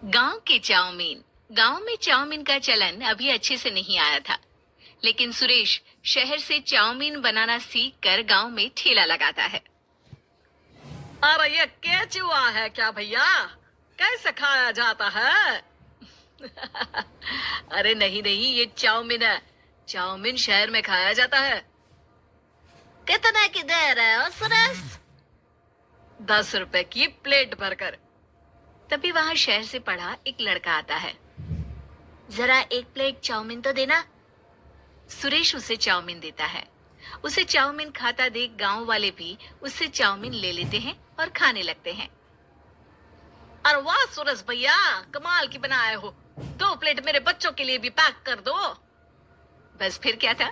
गांव के चाउमीन। गांव में चाउमीन का चलन अभी अच्छे से नहीं आया था, लेकिन सुरेश शहर से चाउमीन बनाना सीख कर गाँव में ठेला लगाता है। अरे ये केचुआ है क्या भैया? कैसे खाया जाता है? अरे नहीं नहीं, ये चाउमीन है। चाउमीन शहर में खाया जाता है। कितने की दे रहे हो सुरेश? 10 रुपए की प्लेट भरकर। तभी वहां शहर से पढ़ा एक लड़का आता है। जरा एक प्लेट चाउमीन तो देना। सुरेश उसे चाउमीन देता है। उसे चाउमीन खाता देख गांव वाले भी उससे चाउमीन ले लेते हैं और खाने लगते हैं। अरे वाह सुरेश भैया, कमाल की बनाए हो। 2 प्लेट मेरे बच्चों के लिए भी पैक कर दो। बस फिर क्या था,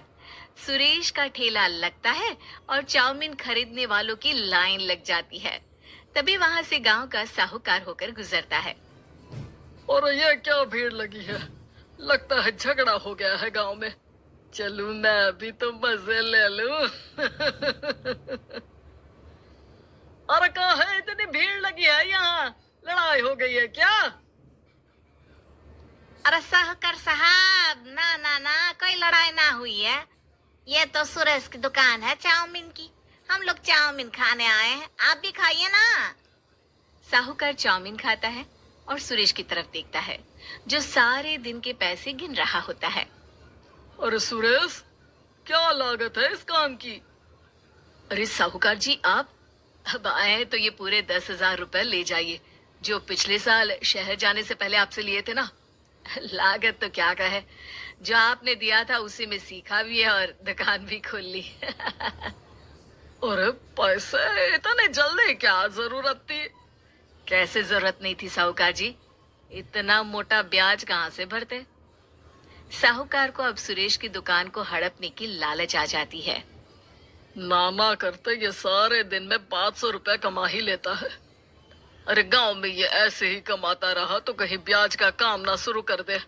सुरेश का ठेला लगता है और चाउमीन खरीदने वालों की लाइन लग जाती है। तभी वहां से गांव का साहूकार होकर गुजरता है। और ये क्या भीड़ लगी है? लगता है झगड़ा हो गया है गांव में। चलूं मैं भी तो मजे ले लूं। अरे कहाँ है, इतनी भीड़ लगी है यहाँ? लड़ाई हो गई है क्या? अरे साहूकार साहब, ना ना ना, कोई लड़ाई ना हुई है। ये तो सुरेश की दुकान है चाउमीन की। हम लोग चाउमीन खाने आए हैं, आप भी खाइए ना। साहूकार चाउमीन खाता है और सुरेश की तरफ देखता है, जो सारे दिन के पैसे गिन रहा होता है। अरे सुरेश, क्या लागत है इस काम की? अरे साहूकार जी, आप अब आए तो ये पूरे 10,000 रुपए ले जाइए, जो पिछले साल शहर जाने से पहले आपसे लिए थे ना। लागत तो क्या कहे, जो आपने दिया था उसी में सीखा भी है और दुकान भी खोल ली। अरे पैसे इतने जल्दी क्या जरूरत थी? कैसे जरूरत नहीं थी साहूकार जी, इतना मोटा ब्याज कहाँ से भरते। साहूकार को अब सुरेश की दुकान को हड़पने की लालच आ जाती है। नाना करते ये सारे दिन में 500 रुपए कमा ही लेता है। अरे गांव में ये ऐसे ही कमाता रहा तो कहीं ब्याज का काम ना शुरू कर दे।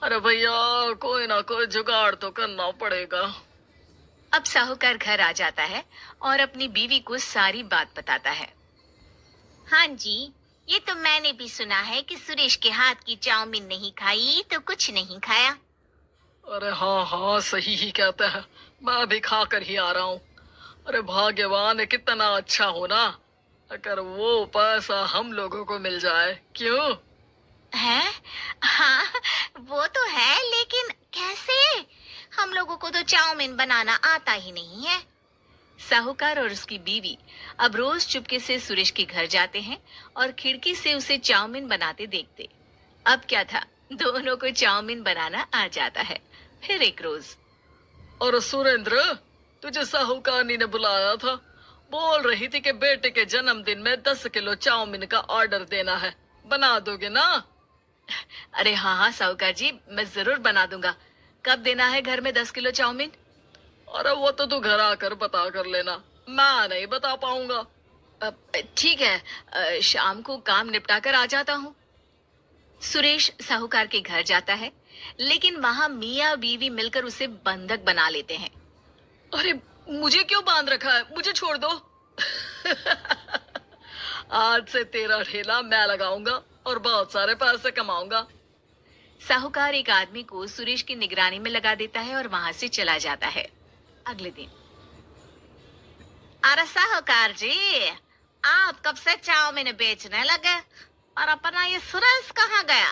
अरे भैया, कोई ना कोई जुगाड़ तो करना पड़ेगा। अब साहूकार घर आ जाता है और अपनी बीवी को सारी बात बताता है। हाँ जी, ये तो मैंने भी सुना है कि सुरेश के हाथ की चाउमीन नहीं खाई तो कुछ नहीं खाया। अरे हाँ हाँ, सही ही कहते हैं। मैं भी खा कर ही आ रहा हूँ। अरे भाग्यवान है, कितना अच्छा हो ना अगर वो पैसा हम लोगों को मिल जाए। क्यों? है? हाँ, वो तो है, लेकिन कैसे? हम लोगों को तो चाउमीन बनाना आता ही नहीं है। साहूकार और उसकी बीवी अब रोज चुपके से सुरेश के घर जाते हैं और खिड़की से उसे चाउमीन बनाते देखते। अब क्या था, दोनों को चाउमीन बनाना आ जाता है। फिर एक रोज, और सुरेंद्र, तुझे साहूकारनी ने बुलाया था। बोल रही थी कि बेटे के जन्मदिन में 10 किलो चाउमीन का ऑर्डर देना है। बना दोगे ना? अरे हाँ हाँ साहूकार जी, मैं जरूर बना दूंगा। कब देना है घर में 10 किलो चाउमीन? अरे वो तो तू घर आकर बता कर लेना, मैं नहीं बता पाऊंगा। ठीक है, शाम को काम निपटा कर आ जाता हूँ। सुरेश साहूकार के घर जाता है, लेकिन वहां मियाँ बीवी मिलकर उसे बंधक बना लेते हैं। अरे मुझे क्यों बांध रखा है? मुझे छोड़ दो। आज से तेरा ठेला मैं लगाऊंगा और बहुत सारे पैसे कमाऊंगा। साहूकार एक आदमी को सुरेश की निगरानी में लगा देता है और वहां से चला जाता है। अगले दिन, अरे साहूकार जी, आप कब से चाउमीन बेचने लगे और अपना ये सुरेश कहाँ गया?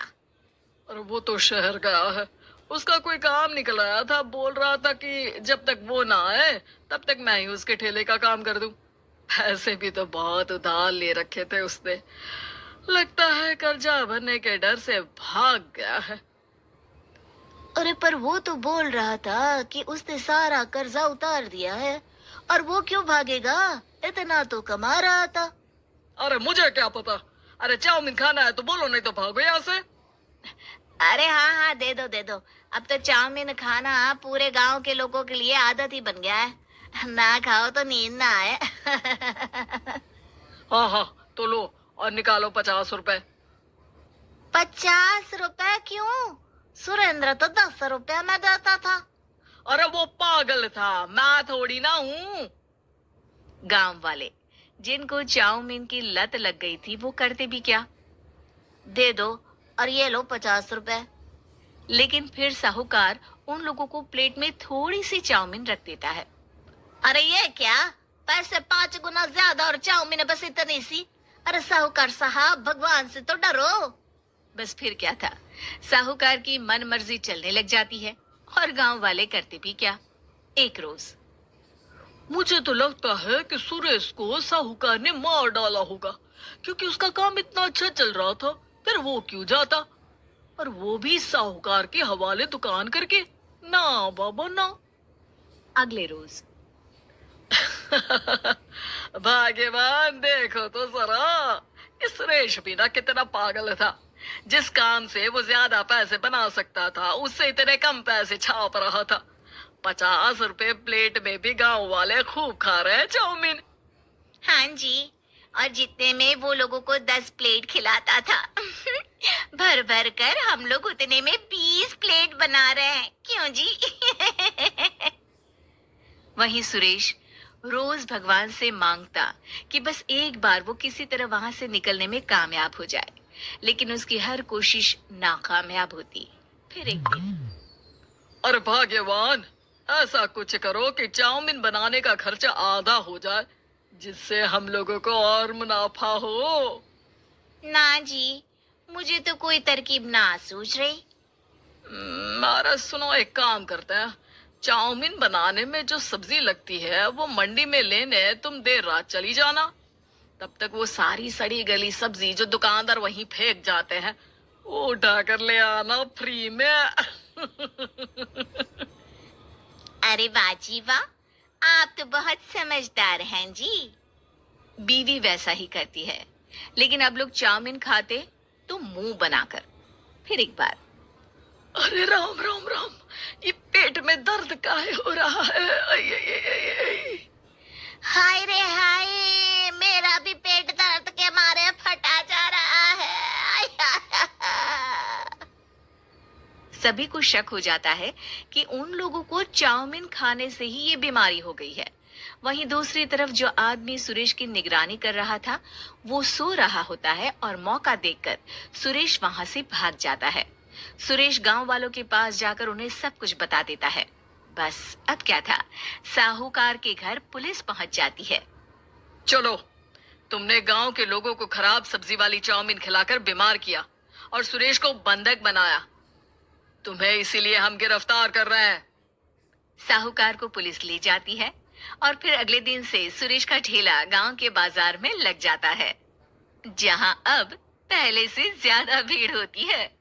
और वो तो शहर गया है। उसका कोई काम निकल आया था। बोल रहा था कि जब तक वो ना आए तब तक मैं ही उसके ठेले का काम कर दूं। पैसे भी तो बहुत उधार ले रखे थे उसने। लगता है कर्जा भरने के डर से भाग गया है। अरे पर वो तो बोल रहा था कि उसने सारा कर्जा उतार दिया है, और वो क्यों भागेगा? इतना तो कमा रहा था। अरे मुझे क्या पता। अरे चाउमीन खाना है तो बोलो, नहीं तो भागो यहाँ से। अरे हाँ हाँ, दे दो दे दो। अब तो चाउमीन खाना पूरे गांव के लोगों के लिए आदत ही बन गया है। ना खाओ तो नींद ना आए। हाँ हाँ, तो लो और निकालो 50 रुपए। 50 रुपए क्यों? सुरेंद्र तो 10 रुपया में देता था। अरे वो पागल था, मैं थोड़ी ना हूँ। गांव वाले, जिनको चाउमीन की लत लग गई थी, वो करते भी क्या, दे दो और ये लो 50 रुपए। लेकिन फिर साहूकार उन लोगों को प्लेट में थोड़ी सी चाउमीन रख देता है। अरे ये क्या, पैसे 5 गुना ज्यादा और चाउमीन है बस इतनी सी। अरे साहूकार साहब, भगवान से तो डरो। बस फिर क्या था, साहूकार की मन मर्जी चलने लग जाती है और गांव वाले करते भी क्या। एक रोज मुझे तो लगता है कि सुरेश को साहूकार ने मार डाला होगा, क्योंकि उसका काम इतना अच्छा चल रहा था, फिर वो क्यों जाता, और वो भी साहूकार के हवाले दुकान करके। ना बाबा ना। अगले रोज भाग्यवान, देखो तो जरा, इस सुरेश भी ना कितना पागल था। जिस काम से वो ज्यादा पैसे बना सकता था, उससे इतने कम पैसे छाप रहा था। 50 रुपए प्लेट में भी गांव वाले खूब खा रहे हैं चाउमीन। हाँ जी, और जितने में वो लोगों को 10 प्लेट खिलाता था भर भर कर हम लोग उतने में 20 प्लेट बना रहे हैं। क्यों जी? वहीं सुरेश रोज भगवान से मांगता कि बस एक बार वो किसी तरह वहां से निकलने में कामयाब हो जाए, लेकिन उसकी हर कोशिश नाकामयाब होती। फिर एक दिन अरे भाग्यवान, ऐसा कुछ करो कि चाउमीन बनाने का खर्चा आधा हो जाए, जिससे हम लोगों को और मुनाफा हो। ना जी, मुझे तो कोई तरकीब ना सूझ रही। मारा सुनो, एक काम करते हैं। चाउमीन बनाने में जो सब्जी लगती है वो मंडी में लेने तुम देर रात चली जाना। तब तक वो सारी सड़ी गली सब्जी जो दुकानदार वहीं फेंक जाते हैं, वो उठा कर ले आना फ्री में। अरे वाह जी वाह, आप तो बहुत समझदार हैं जी। बीवी वैसा ही करती है, लेकिन अब लोग चाउमीन खाते तो मुंह बनाकर। फिर एक बार अरे राम राम राम, ये पेट में दर्द काहे हो रहा है? आई, आई, आई, आई, आई। हाय रे हाय, मेरा भी पेट दर्द के मारे फटा जा रहा है। सभी को शक हो जाता है कि उन लोगों को चाउमीन खाने से ही ये बीमारी हो गई है। वहीं दूसरी तरफ जो आदमी सुरेश की निगरानी कर रहा था, वो सो रहा होता है और मौका देखकर सुरेश वहां से भाग जाता है। सुरेश गांव वालों के पास जाकर उन्हें सब कुछ बता देता है। बस अब क्या था, साहूकार के घर पुलिस पहुंच जाती है। चलो, तुमने गांव के लोगों को खराब सब्जी वाली चाउमीन खिलाकर बीमार किया और सुरेश को बंधक बनाया। तुम्हें इसीलिए हम गिरफ्तार कर रहे हैं। साहूकार को पुलिस ले जाती है और फिर अगले दिन से सुरेश का ठेला गांव के बाजार में लग जाता है, जहां अब पहले से ज्यादा भीड़ होती है।